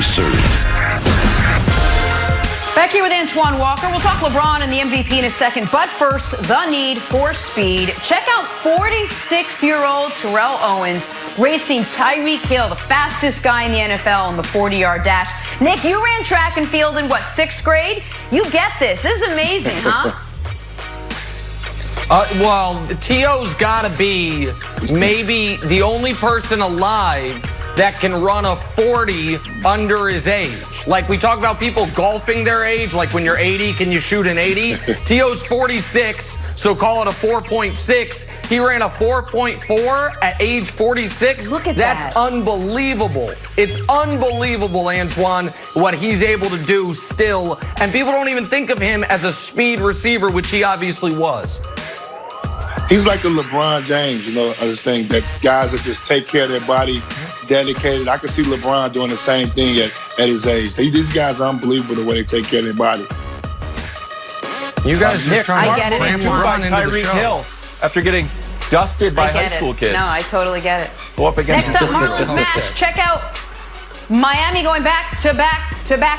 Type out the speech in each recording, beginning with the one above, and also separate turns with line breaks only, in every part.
served.
Back here with Antoine Walker. We'll talk LeBron and the MVP in a second. But first, the need for speed. Check out 46-year-old Terrell Owens racing Tyreek Hill, the fastest guy in the NFL on the 40-yard dash. Nick, you ran track and field in, what, 6th grade? You get this. This is amazing, huh?
Well, T.O.'s got to be maybe the only person alive that can run a 40 under his age. Like we talk about people golfing their age, like when you're 80, can you shoot an 80? T.O.'s 46, so call it a 4.6. He ran a 4.4 at age 46.
Look at
that. That's
that.
unbelievable. It's unbelievable, Antoine, what he's able to do still. And people don't even think of him as a speed receiver, which he obviously was.
He's like the LeBron James, you know, of this thing, that guys that just take care of their body, dedicated. I can see LeBron doing the same thing at his age. These guys are unbelievable the way they take care of their body.
You guys just trying
I get it, Antoine.
Tyreek Hill after getting dusted by high school kids.
No, I totally get it.
Go up against
Next up, Marlins match. Check out Miami going back to back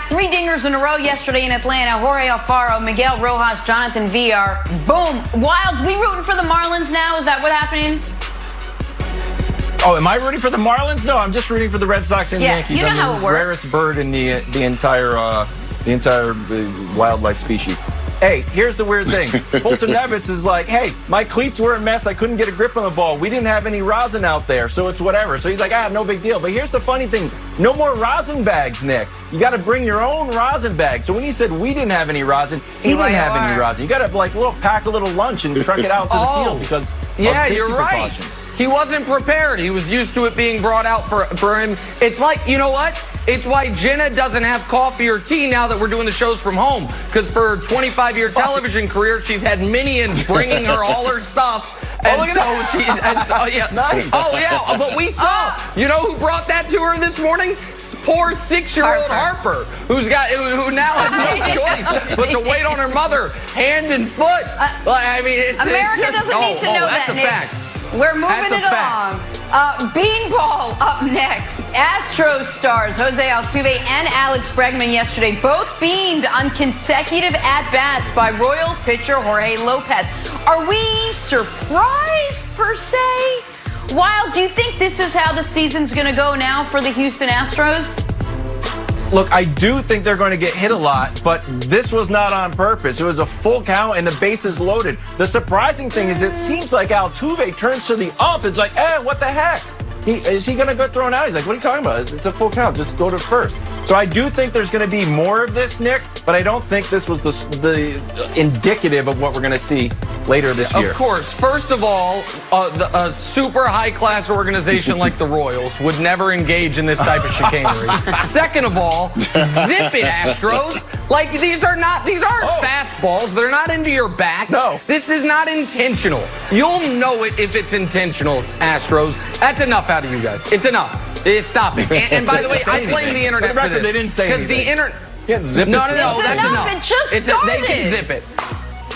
3 dingers in a row yesterday in Atlanta. Jorge Alfaro, Miguel Rojas, Jonathan Villar. Boom. Wilds, we rooting for the Marlins now? Is that what's happening?
Oh, am I rooting for the Marlins? No, I'm just rooting for the Red Sox and Yankees.
You know how
I'm
it
the
works.
rarest bird in the entire wildlife species. Hey, here's the weird thing. Fulton Nevitz is like, hey, my cleats were a mess. I couldn't get a grip on the ball. We didn't have any rosin out there, so it's whatever. So he's like, no big deal. But here's the funny thing. No more rosin bags, Nick. You got to bring your own rosin bag. So when he said we didn't have any rosin, he didn't have any rosin. You got to pack a little lunch and truck it out to the field because of safety
you're right.
precautions.
He wasn't prepared. He was used to it being brought out for him. It's like, you know what? It's why Jenna doesn't have coffee or tea now that we're doing the shows from home. Because for her 25-year television career, she's had minions bringing her all her stuff. And
Nice.
Oh, yeah, but we saw, you know who brought that to her this morning? Poor 6-year-old Harper, who now has no choice but to wait on her mother, hand and foot. I mean,
America doesn't need to know
that's
that,
a
Nick.
fact.
We're moving it along. Beanball up next. Astros stars Jose Altuve and Alex Bregman yesterday both beamed on consecutive at-bats by Royals pitcher Jorge Lopez. Are we surprised, per se? Wild, do you think this is how the season's going to go now for the Houston Astros?
Look, I do think they're going to get hit a lot, but this was not on purpose. It was a full count and the bases loaded. The surprising thing is it seems like Altuve turns to the ump. It's like, what the heck? Is he going to get thrown out? He's like, what are you talking about? It's a full count. Just go to first. So I do think there's going to be more of this, Nick, but I don't think this was the indicative of what we're going to see later this year.
Of course. First of all, a super high-class organization like the Royals would never engage in this type of chicanery. Second of all, zip it, Astros. Like, these aren't fastballs. They're not into your back.
No.
This is not intentional. You'll know it if it's intentional, Astros. That's enough out of you guys. It's enough. Stop it. And by the way, I blame the internet for this.
They didn't say anything.
Because the internet...
No,
that's enough.
It just started.
They can zip it.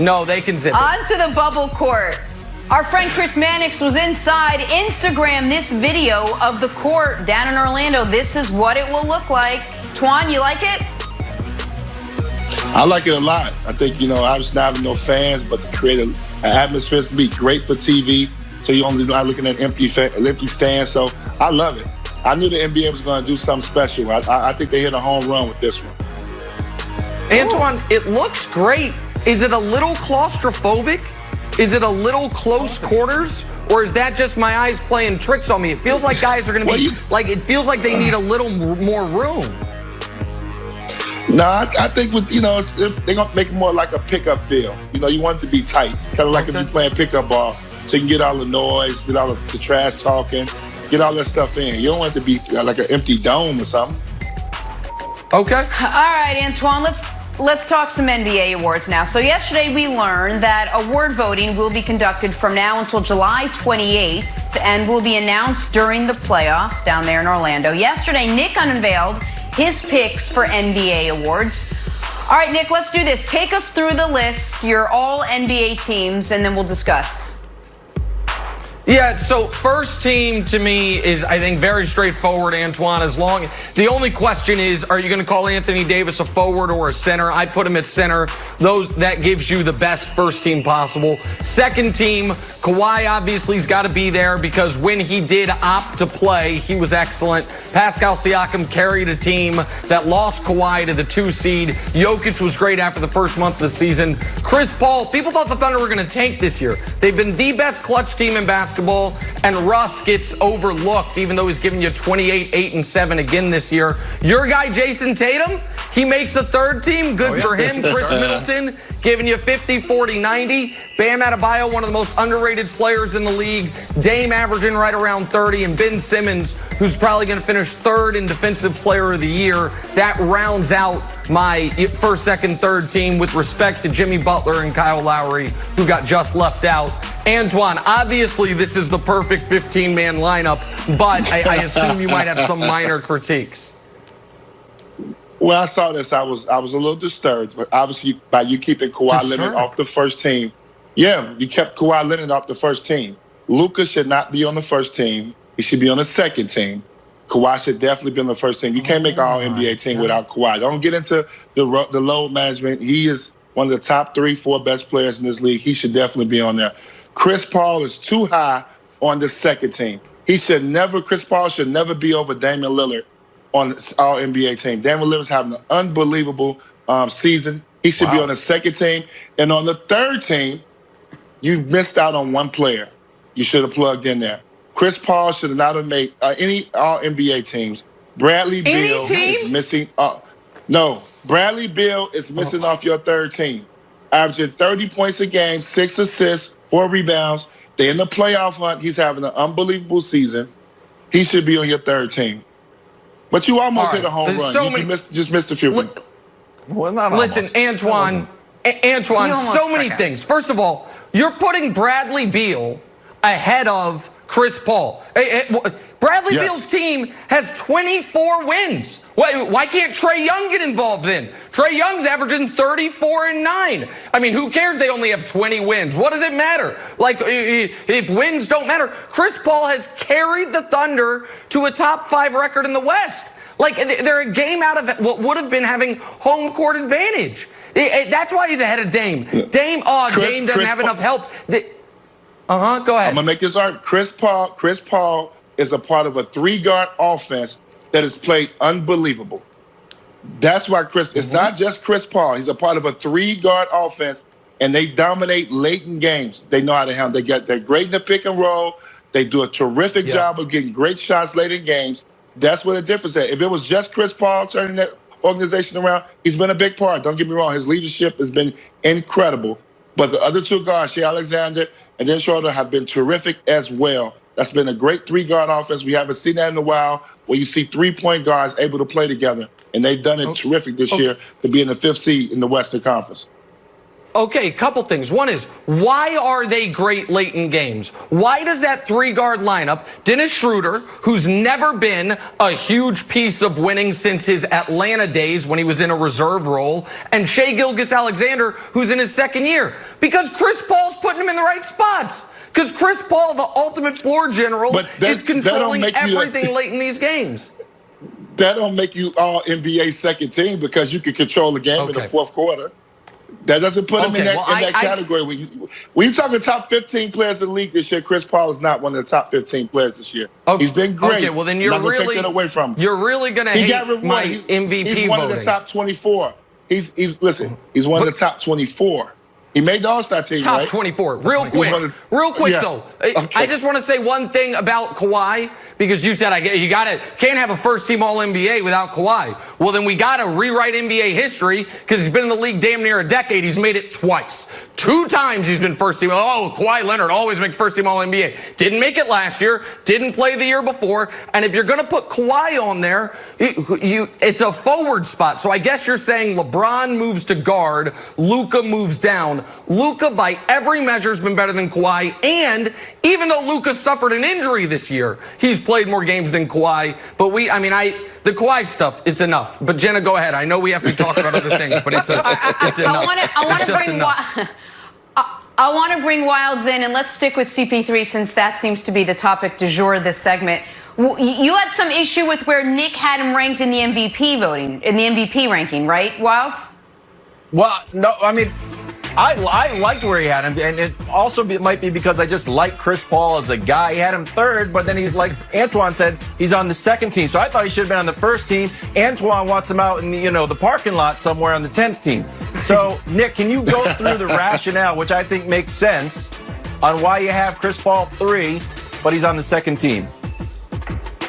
No, they can zip it.
On to the bubble court. Our friend Chris Mannix was inside. Instagram this video of the court down in Orlando. This is what it will look like. Twan, you like it?
I like it a lot. I think, obviously not having no fans, but to create an atmosphere to be great for TV. So you're only not looking at empty stands. So I love it. I knew the NBA was going to do something special. I think they hit a home run with this one.
Antoine, it looks great. Is it a little claustrophobic? Is it a little close quarters? Or is that just my eyes playing tricks on me? It feels like guys are going to be, it feels like they need a little more room.
No, I think they're going to make it more like a pickup feel. You want it to be tight. Kind of like if you're playing pickup ball. So you can get all the noise, get all the trash talking, get all that stuff in. You don't want it to be like an empty dome or something.
Okay.
All right, Antoine, let's talk some NBA awards now. So yesterday we learned that award voting will be conducted from now until July 28th and will be announced during the playoffs down there in Orlando. Yesterday, Nick unveiled his picks for NBA awards. All right, Nick, let's do this. Take us through the list, your all NBA teams, and then we'll discuss.
Yeah, so first team to me is, I think, very straightforward, Antoine. The only question is, are you going to call Anthony Davis a forward or a center? I put him at center. That gives you the best first team possible. Second team, Kawhi obviously has got to be there because when he did opt to play, he was excellent. Pascal Siakam carried a team that lost Kawhi to the 2 seed. Jokic was great after the first month of the season. Chris Paul, people thought the Thunder were going to tank this year. They've been the best clutch team in basketball. And Russ gets overlooked, even though he's giving you 28, 8, and 7 again this year. Your guy, Jason Tatum, he makes a third team. Good for him. Chris Middleton giving you 50, 40, 90. Bam Adebayo, one of the most underrated players in the league. Dame averaging right around 30. And Ben Simmons, who's probably going to finish third in Defensive Player of the Year. That rounds out my first, second, third team with respect to Jimmy Butler and Kyle Lowry, who got just left out. Antoine, obviously this is the perfect 15-man lineup, but I assume you might have some minor critiques.
When I saw this, I was a little disturbed, but obviously by you keeping Kawhi Leonard off the first team. Yeah, you kept Kawhi Leonard off the first team. Luka should not be on the first team. He should be on the second team. Kawhi should definitely be on the first team. You can't make an all-NBA team without Kawhi. Don't get into the load management. He is one of the top 3, 4 best players in this league. He should definitely be on there. Chris Paul is too high on the second team. Chris Paul should never be over Damian Lillard on the all-NBA team. Damian Lillard's having an unbelievable season. He should be on the second team. And on the third team, you missed out on one player you should have plugged in there. Chris Paul should not have made any all-NBA teams. Bradley Beal is missing. No, Bradley Beal is missing off your third team. Averaging 30 points a game, 6 assists, 4 rebounds. They're in the playoff hunt. He's having an unbelievable season. He should be on your third team. But you almost hit a home run. You just missed a few.
Well, not
Listen, Antoine, so many things. First of all, you're putting Bradley Beal ahead of Chris Paul. Bradley Beal's team has 24 wins. Why can't Trae Young get involved then? Trae Young's averaging 34 and 9. I mean, who cares they only have 20 wins? What does it matter? Like, if wins don't matter. Chris Paul has carried the Thunder to a top 5 record in the West. Like, they're a game out of what would have been having home court advantage. That's why he's ahead of Dame. Dame doesn't have enough help. Go ahead.
I'm going to make this argument. Chris Paul is a part of a 3-guard offense that is played unbelievable. That's why it's not just Chris Paul. He's a part of a 3-guard offense, and they dominate late in games. They know how to handle. They're great in the pick and roll. They do a terrific job of getting great shots late in games. That's where the difference is. If it was just Chris Paul turning that organization around, he's been a big part. Don't get me wrong. His leadership has been incredible. But the other 2 guards, Shai Alexander and then Schroeder, have been terrific as well. That's been a great 3-guard offense. We haven't seen that in a while, where you see 3-point guards able to play together. And they've done it terrific this year to be in the 5th seed in the Western Conference.
Okay, couple things. One is, why are they great late in games? Why does that 3-guard lineup, Dennis Schroeder, who's never been a huge piece of winning since his Atlanta days when he was in a reserve role, and Shai Gilgeous-Alexander, who's in his 2nd year? Because Chris Paul's putting him in the right spots. Because Chris Paul, the ultimate floor general, is controlling everything late in these games.
That don't make you all NBA second team because you can control the game in the 4th quarter. That doesn't put him in that category. When you're talking top 15 players in the league this year, Chris Paul is not one of the top 15 players this year. He's been great.
Okay, well then you're really
take that away from him.
You're really going to hate my MVP
He's one of the top 24. He's one of the top 24. He made the All-Star team,
Top
right?
24. Real quick, though. Okay. I just want to say one thing about Kawhi, because you said can't have a first-team All-NBA without Kawhi. Well, then we got to rewrite NBA history because he's been in the league damn near a decade. He's made it twice. 2 times he's been first-team. Oh, Kawhi Leonard always makes first-team All-NBA. Didn't make it last year. Didn't play the year before. And if you're going to put Kawhi on there, it's a forward spot. So I guess you're saying LeBron moves to guard, Luka moves down. Luka, by every measure, has been better than Kawhi. And even though Luka suffered an injury this year, he's played more games than Kawhi. But the Kawhi stuff, it's enough. But Jenna, go ahead. I know we have to talk about other things, but it's enough.
I want to bring I want to bring Wilds in, and let's stick with CP3 since that seems to be the topic du jour of this segment. You had some issue with where Nick had him ranked in the MVP voting, in the MVP ranking, right, Wilds?
Well, no, I mean, I liked where he had him, and it also might be because I just like Chris Paul as a guy. He had him third, but then he, like Antoine said, he's on the second team. So I thought he should have been on the first team. Antoine wants him out in the parking lot somewhere on the 10th team. So, Nick, can you go through the rationale, which I think makes sense, on why you have Chris Paul 3, but he's on the second team?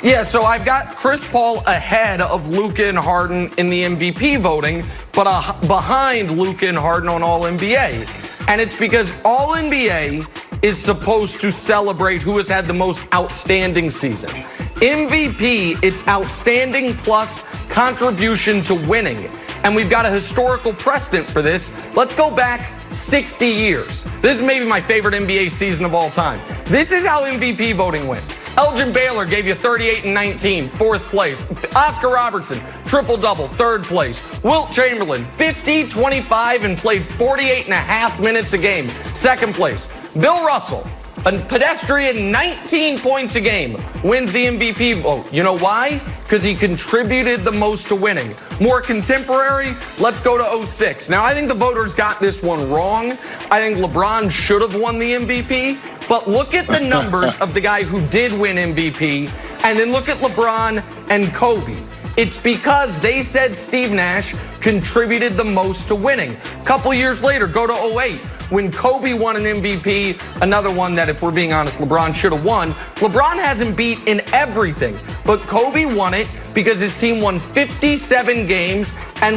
Yeah, so I've got Chris Paul ahead of Luka and Harden in the MVP voting, but behind Luka and Harden on All-NBA. And it's because All-NBA is supposed to celebrate who has had the most outstanding season. MVP, it's outstanding plus contribution to winning. And we've got a historical precedent for this. Let's go back 60 years. This is maybe my favorite NBA season of all time. This is how MVP voting went. Elgin Baylor gave you 38 and 19, fourth place. Oscar Robertson, triple-double, third place. Wilt Chamberlain, 50, 25, and played 48 and a half minutes a game, second place. Bill Russell, a pedestrian 19 points a game, wins the MVP vote. You know why? Because he contributed the most to winning. More contemporary, let's go to 06. Now, I think the voters got this one wrong. I think LeBron should have won the MVP. But look at the numbers of the guy who did win MVP, and then look at LeBron and Kobe. It's because they said Steve Nash contributed the most to winning. A couple years later, go to 08. When Kobe won an MVP, another one that, if we're being honest, LeBron should have won. LeBron hasn't beat in everything, but Kobe won it because his team won 57 games and